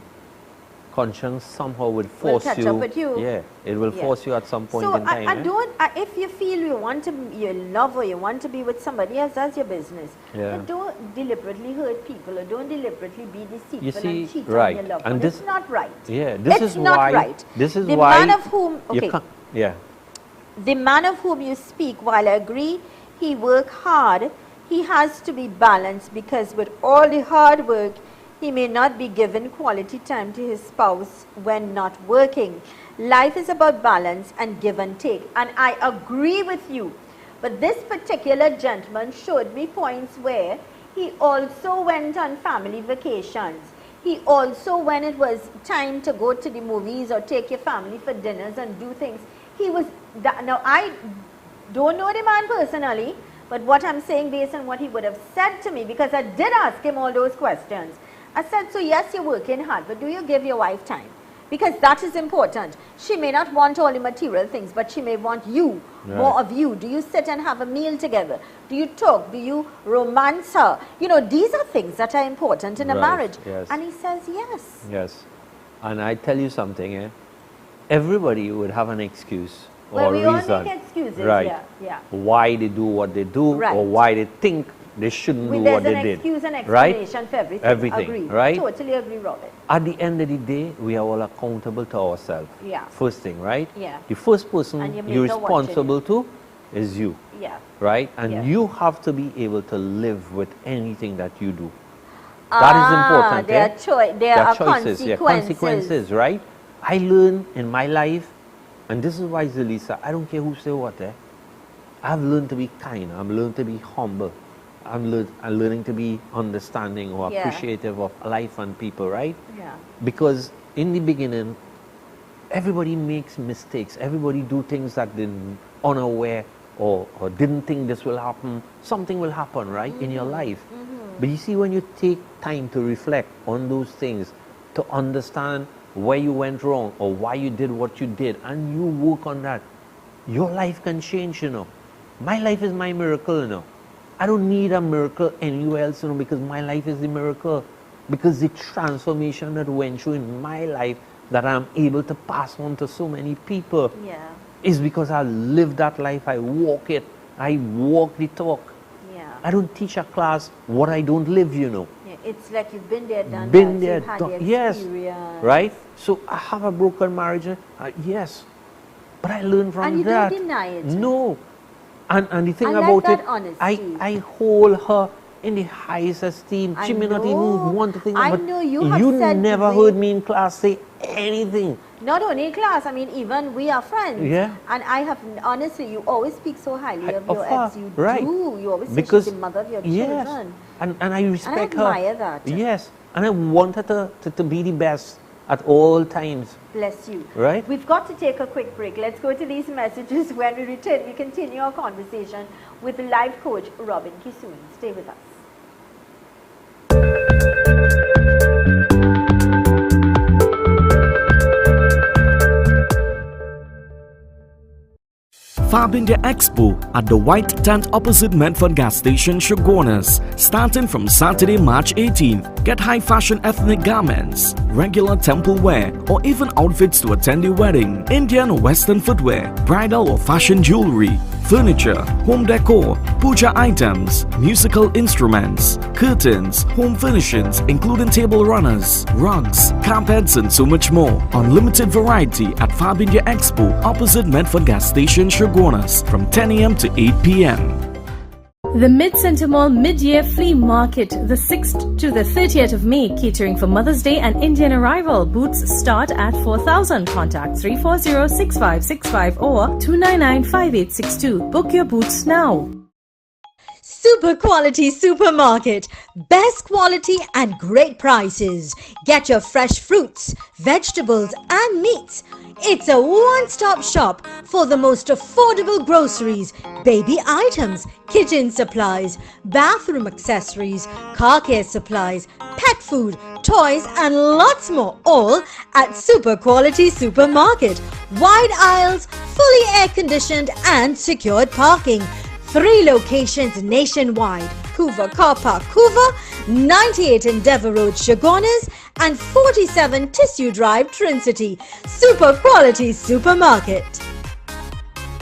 conscience somehow would Will force catch you. up with you. Yeah, it will Yeah. force you at some point So in time. I eh? don't. If you feel you love or you want to be with somebody else, that's your business. Yeah. But don't deliberately hurt people or don't deliberately be deceitful You see, and cheat right, on your loved and one. this- It's not right. Yeah, this It's is not why. right. This is The why. man of whom. you Okay. can't- Yeah. The man of whom you speak, while I agree he work hard, he has to be balanced because with all the hard work, he may not be given quality time to his spouse when not working. Life is about balance and give and take. And I agree with you. But this particular gentleman showed me points where he also went on family vacations. He also, when it was time to go to the movies or take your family for dinners and do things, he was, now I don't know the man personally, but what I'm saying based on what he would have said to me, because I did ask him all those questions. I said, so yes, you're working hard, but do you give your wife time? Because that is important. She may not want all the material things, but she may want you, more of you. Do you sit and have a meal together? Do you talk? Do you romance her? You know, these are things that are important in a Right, marriage. yes. And he says, yes. Yes. And I tell you something, everybody would have an excuse Well, or we all reason. make excuses, right. yeah. Why they do what they do Right. or why they think they shouldn't do There's what they an did. excuse and right? explanation for everything. Everything, Agreed. right? Totally agree, Robert. At the end of the day, we are all accountable to ourselves. Yeah. First thing, right? Yeah. The first person And your you're maker watching responsible to is you, Yeah. right? And Yeah. you have to be able to live with anything that you do. That is important. There eh? there are choices, consequences. yeah, consequences, right? I learned in my life, and this is why, Zelisa, I don't care who say what, I've learned to be kind. I've learned to be humble. I'm learning to be understanding or Yeah. appreciative of life and people, right? Yeah. Because in the beginning, everybody makes mistakes. Everybody do things that they're unaware or didn't think this will happen. Something will happen, right, in your life. But you see, when you take time to reflect on those things, to understand where you went wrong or why you did what you did, and you work on that, your life can change, My life is my miracle, I don't need a miracle anywhere else, because my life is the miracle. Because the transformation that went through in my life that I'm able to pass on to so many people is because I live that life, I walk it, I walk the talk. Yeah. I don't teach a class what I don't live, Yeah, it's like you've been there, done Been that. there, You've had done, the yes, experience. right? So I have a broken marriage, yes. But I learned from And you that. don't deny it. No. And the thing I like about that it, honesty. I hold her in the highest esteem. She may not even want to think I about know you have said never we- heard me in class say anything. Not only in class, I mean, even we are friends. Yeah. And I have, honestly, you always speak so highly of your her, ex. You right. do. You always say Because, she's the mother of your yes, children. and I respect And I admire her. that. Yes, and I want her to be the best at all times. Bless you. Right. We've got to take a quick break. Let's go to these messages. When we return, we continue our conversation with life coach Robin Kissoon. Stay with us. Fabindia Expo at the White Tent opposite Medford gas station, Shogunas, starting from Saturday, March 18th. Get high fashion ethnic garments, regular temple wear, or even outfits to attend a wedding, Indian or Western footwear, bridal or fashion jewelry, furniture, home decor, puja items, musical instruments, curtains, home furnishings including table runners, rugs, carpets and so much more. Unlimited variety at Fabindia Expo opposite Medford gas station, Shogunas from 10 a.m. to 8 p.m. The Mid-Center Mall Mid-Year Flea Market, the 6th to the 30th of May, catering for Mother's Day and Indian arrival. Booths start at 4,000. Contact 340-6565 or 299-5862. Book your booths now. Super quality supermarket. Best quality and great prices. Get your fresh fruits, vegetables and meats. It's a one-stop shop for the most affordable groceries, baby items, kitchen supplies, bathroom accessories, car care supplies, pet food, toys and lots more, all at Super Quality Supermarket. Wide aisles, fully air-conditioned and secured parking. 3 locations nationwide: Couva Car Park, Couva, 98 Endeavour Road, Shogunas, and 47 Tissue Drive, Trincity. Super Quality Supermarket.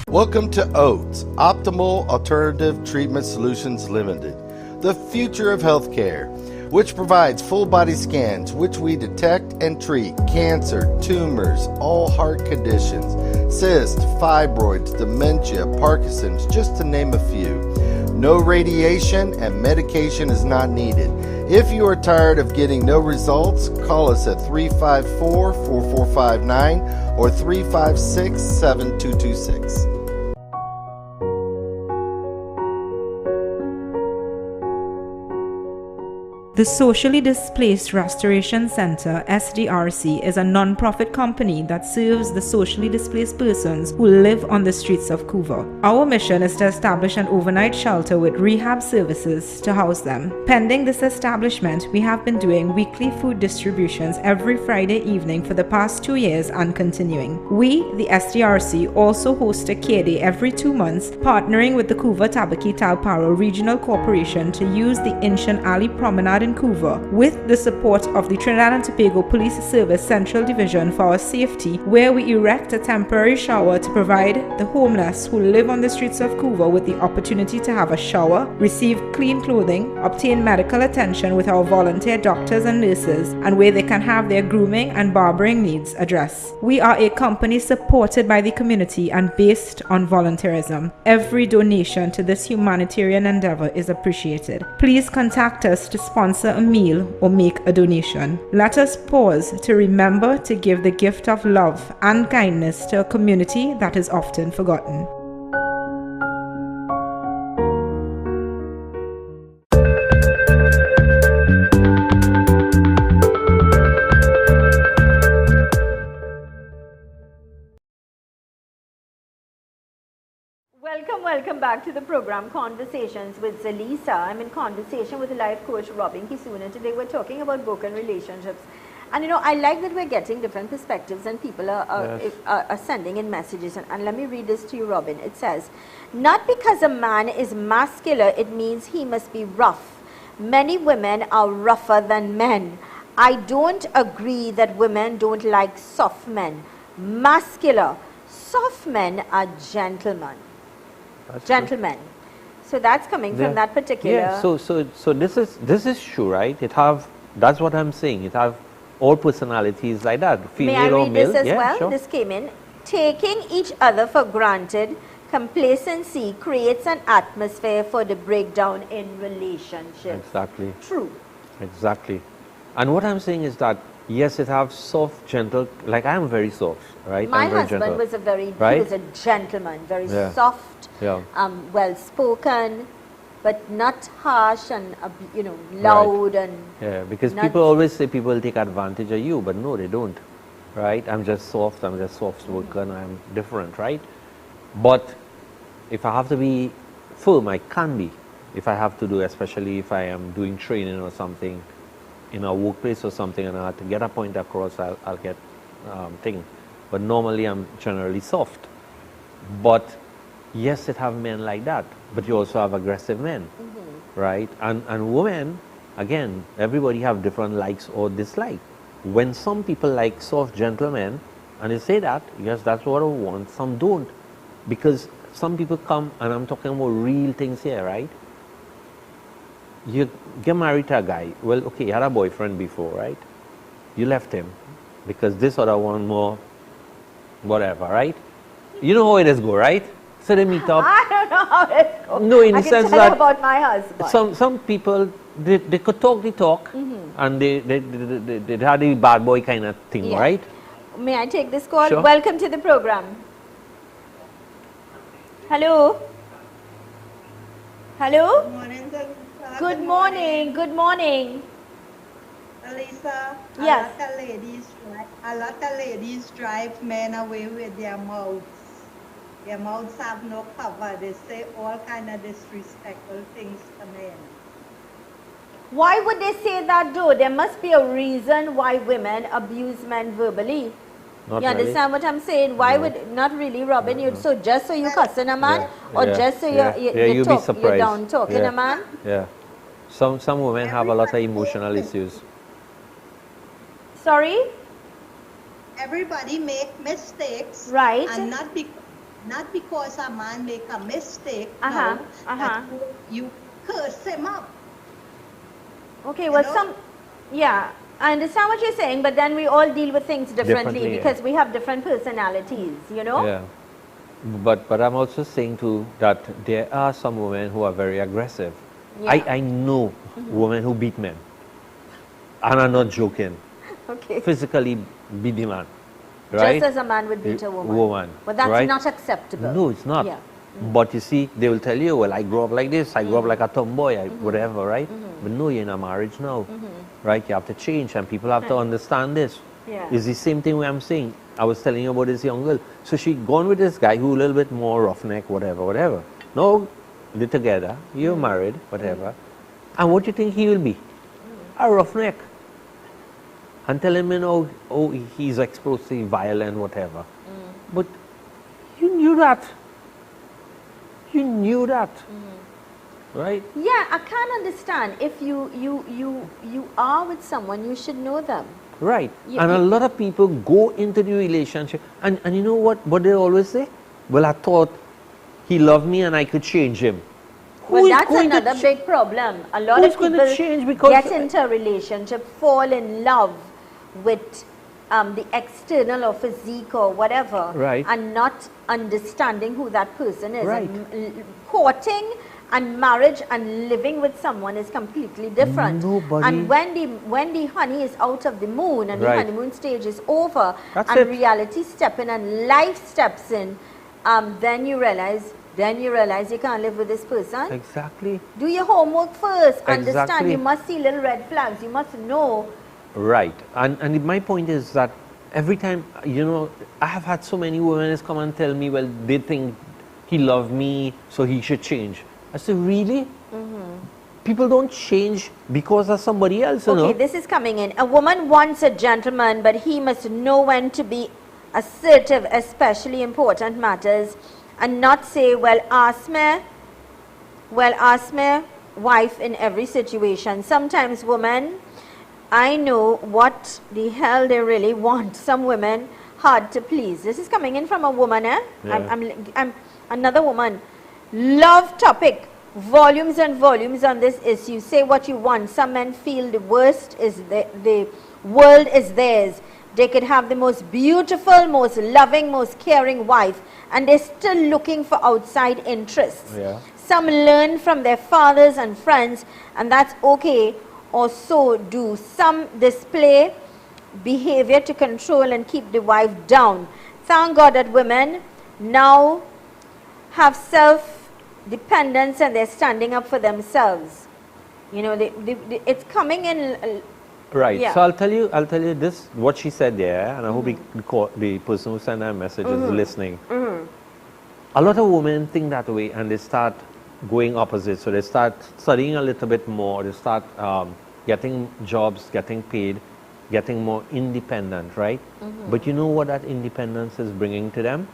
Welcome to OATS, Optimal Alternative Treatment Solutions Limited, the future of healthcare, which provides full body scans, which we detect and treat cancer, tumors, all heart conditions, cysts, fibroids, dementia, Parkinson's, just to name a few. No radiation and medication is not needed. If you are tired of getting no results, call us at 354-4459 or 356-7226. The Socially Displaced Restoration Center, SDRC, is a non-profit company that serves the socially displaced persons who live on the streets of Couva. Our mission is to establish an overnight shelter with rehab services to house them. Pending this establishment, we have been doing weekly food distributions every Friday evening for the past 2 years and continuing. We, the SDRC, also host a care day every 2 months, partnering with the Couva Tabaki Talparo Regional Corporation to use the Inshan Ali Promenade in Couva with the support of the Trinidad and Tobago Police Service Central Division for our safety, where we erect a temporary shower to provide the homeless who live on the streets of Couva with the opportunity to have a shower, receive clean clothing, obtain medical attention with our volunteer doctors and nurses, and where they can have their grooming and barbering needs addressed. We are a company supported by the community and based on volunteerism. Every donation to this humanitarian endeavor is appreciated. Please contact us to sponsor a meal or make a donation. Let us pause to remember to give the gift of love and kindness to a community that is often forgotten. Welcome back to the program Conversations with Zelisa. I'm in conversation with life coach Robin Kissoon, and today we're talking about broken relationships. And I like that we're getting different perspectives and people are sending in messages. And let me read this to you, Robin. It says, not because a man is muscular, it means he must be rough. Many women are rougher than men. I don't agree that women don't like soft men. Muscular. Soft men are gentlemen. Gentlemen. So that's coming from that particular. Yeah. So this is true, right? That's what I'm saying. It have all personalities like that. Female May I or read male. this as yeah, well? Sure. This came in. taking each other for granted, complacency creates an atmosphere for the breakdown in relationships. Exactly. True. Exactly. And what I'm saying is that, yes, it have soft, gentle, like I am very soft, right? My I'm very husband gentle, was a very, right? he was a gentleman, very Yeah. soft, Yeah. well-spoken, but not harsh and, you know, loud and... Yeah, because not- people always say people take advantage of you, but no, they don't, right? I'm just soft, I'm just soft-spoken, I'm different, right? But if I have to be firm, I can be. If I have to do, especially if I am doing training or something in a workplace or something and I have to get a point across, I'll get thing. But normally I'm generally soft. But yes, it have men like that, but you also have aggressive men, right? And women, again, everybody have different likes or dislike. When some people like soft gentlemen, and they say that, yes, that's what I want, some don't. Because some people come, and I'm talking about real things here, right? You get married to a guy, well, okay, you had a boyfriend before, right? You left him because this other one more, whatever, right? You know how it is go, right? So they meet up. I don't know how it goes. No, in I the can sense tell that you about my husband. some people, they could talk the talk, and they had the bad boy kind of thing, Yeah. right? May I take this call? Sure. Welcome to the program. Hello? Hello? Good morning, Zelisa. Good morning. Good morning. Zelisa, Yes. a lot of ladies drive men away with their mouths. Their mouths have no cover. They say all kind of disrespectful things to men. Why would they say that though? There must be a reason why women abuse men verbally. Not You really. understand what I'm saying? Why No. would, not really, Robin, you, so just so you cussing a man, or Yeah. just so Yeah. you Yeah, you'll be you're surprised. down talking Yeah. a man? Yeah. Some women have a lot of emotional issues. Sorry? Everybody make mistakes. Right. And not because a man make a mistake, Uh-huh, no, that you curse him up. Okay, well, You know? yeah, I understand what you're saying, but then we all deal with things differently Differently, because we have different personalities, you know? Yeah. But I'm also saying too that there are some women who are very aggressive. Yeah. I know women who beat men. And I'm not joking. Okay. Physically beat the man. Right? Just as a man would beat a woman. Woman. But that's right? not acceptable. No, it's not. Yeah. But you see, they will tell you, well, I grew up like this, I grew up like a tomboy, whatever, right? But no, you're in a marriage now, right? You have to change, and people have to understand this. Yeah. It's the same thing I'm saying. I was telling you about this young girl. So she gone with this guy who a little bit more roughneck, whatever. Now, they're together, you're married, whatever. And what do you think he will be? A roughneck. And tell him, you know, oh, he's explosive, violent, whatever. But you knew that. You knew that, right? Yeah, I can't understand. If you are with someone, you should know them. Right. You- And a you- lot of people go into the relationship, and you know what they always say? Well, I thought he loved me and I could change him. Who Well, is that's going to another big problem. A lot who's of going to people change because- get into a relationship, fall in love with the external or physique or whatever, Right. and not understanding who that person is. Right. And courting and marriage and living with someone is completely different. Nobody- And when the honey is out of the moon and the Right. honeymoon stage is over, That's and it. reality step in and life steps in, then you realize you can't live with this person. Exactly. Do your homework first. Understand. Exactly. You must see little red flags. You must know. Right. And my point is that every time, you know, I have had so many women come and tell me, well, they think he loved me, so he should change. I said, really? People don't change because of somebody else, you know? Okay, this is coming in. A woman wants a gentleman, but he must know when to be assertive, especially important matters, and not say, well, ask me, wife, in every situation. Sometimes women, I know what the hell they really want. Some women, hard to please. This is coming in from a woman, eh? Yeah. I'm another woman. Love topic. Volumes and volumes on this issue. Say what you want. Some men feel the world is theirs. They could have the most beautiful, most loving, most caring wife, and they're still looking for outside interests. Yeah. Some learn from their fathers and friends, and that's okay, or so do. Some display behavior to control and keep the wife down. Thank God that women now have self-dependence and they're standing up for themselves. You know, it's coming in. Right. Yeah. So I'll tell you this, what she said there, and I hope the person who sent that message is listening. A lot of women think that way, and they start going opposite. So they start studying a little bit more. They start getting jobs, getting paid, getting more independent, right? But you know what that independence is bringing to them?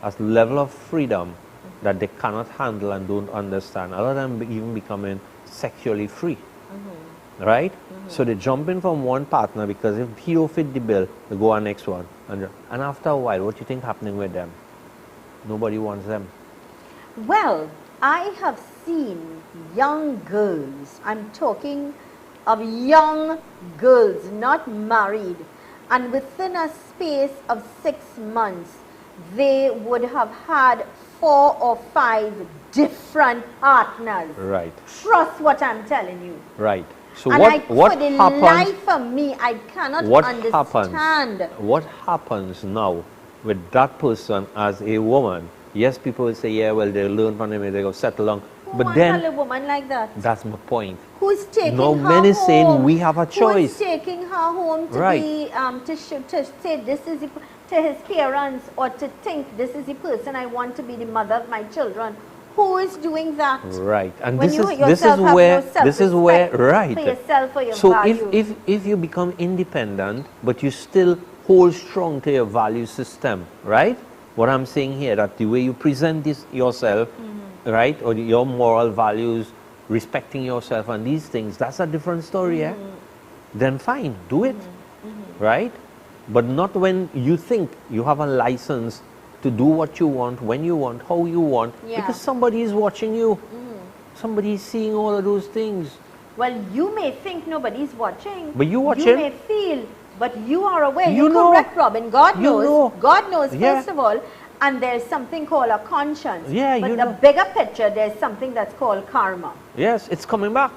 A level of freedom that they cannot handle and don't understand. A lot of them even becoming sexually free, right? So they jump in from one partner because if he don't fit the bill, they go on next one. And after a while, what do you think happening with them? Nobody wants them. Well, I have seen young girls, I'm talking of young girls, not married, and within a space of 6 months, they would have had 4 or 5 different partners. Right. Trust what I'm telling you. Right. So and what for the happens? life of me, I cannot understand. What happens now with that person as a woman? Yes, people will say, yeah, well, they learn from them, they go settle down. But then, a woman like that? That's my point. Who's taking no, her men is home? saying we have a choice. Who's taking her home to Right. be to say this is to his parents, or to think this is the person I want to be the mother of my children? Who is doing that? Right, and When this you is yourself have no where self-respect right. for yourself or your so values. if you become independent, but you still hold strong to your value system, right? What I'm saying here, that the way you present this yourself, right, or your moral values, respecting yourself and these things, that's a different story, yeah? Then fine, do it, right? But not when you think you have a license to do what you want, when you want, how you want, because somebody is watching you. Somebody is seeing all of those things. Well, you may think nobody's watching. But you watching. You may feel, but you are aware. You You're know. correct, Robin. God You knows. know. God knows, Yeah. first of all. And there's something called a conscience. Yeah, but you the know. bigger picture, there's something that's called karma. Yes, it's coming back.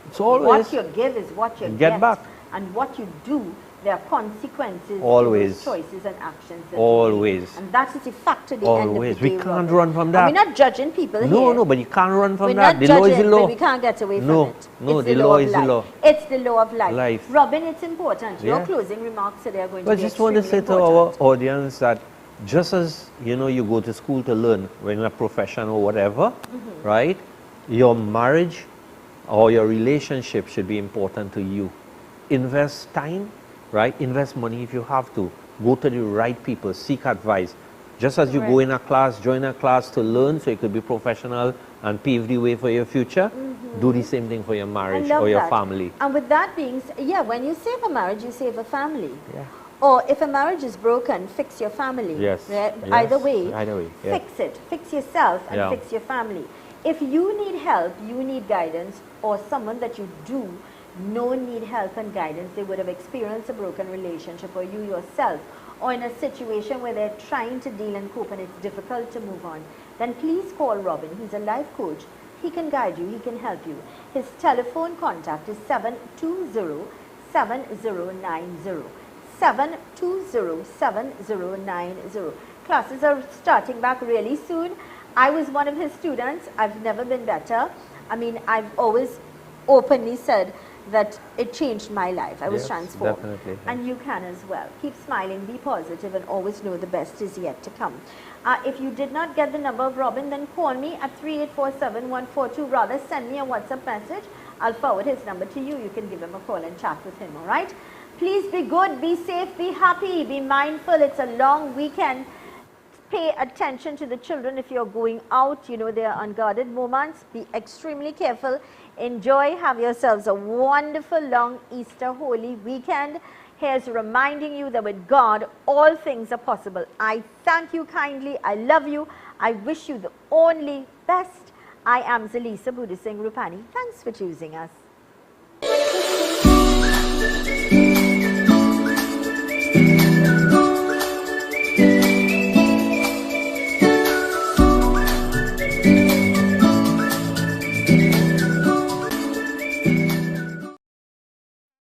It's always. What you give is what you Get back. And what you do, there are consequences Always. to those choices and actions. That Always. you make. And that is the fact to the Always. end of the We day, can't Robin. run from And that. we're not judging people here. No, but you can't run from We're that. not The law is the judging, law. but we can't get away No, from it. no, It's the law of is the life. law. It's the law of life. Life. Robin, it's important. Your Yeah. closing remarks today are going Well, to I be just want to say extremely to our important. audience that just as you go to school to learn when you're a profession or whatever, right? Your marriage or your relationship should be important to you. Invest time, right? Invest money if you have to. Go to the right people, seek advice. Just as you go in a class, join a class to learn so you could be professional and pave the way for your future, do the same thing for your marriage love or your that. family. And with that being said, when you save a marriage, you save a family. Yeah. Or if a marriage is broken, fix your family. Yes. Right? Yes. Either way, yeah. fix it. Fix yourself and Yeah. fix your family. If you need help, you need guidance, or someone that you do know need help and guidance, they would have experienced a broken relationship, or you yourself, or in a situation where they're trying to deal and cope and it's difficult to move on, then please call Robin. He's a life coach. He can guide you. He can help you. His telephone contact is 720-7090. 720-7090. Classes are starting back really soon. I was one of his students. I've never been better. I mean, I've always openly said that it changed my life. I was Yes, transformed. definitely. And you can as well. Keep smiling, be positive, and always know the best is yet to come. If you did not get the number of Robin, then call me at 3847-142. Rather, send me a WhatsApp message. I'll forward his number to you. You can give him a call and chat with him, all right? Please be good, be safe, be happy, be mindful. It's a long weekend. Pay attention to the children if you're going out. There are unguarded moments. Be extremely careful. Enjoy. Have yourselves a wonderful long Easter Holy weekend. Here's reminding you that with God, all things are possible. I thank you kindly. I love you. I wish you the only best. I am Zelisa Singh Rupani. Thanks for choosing us.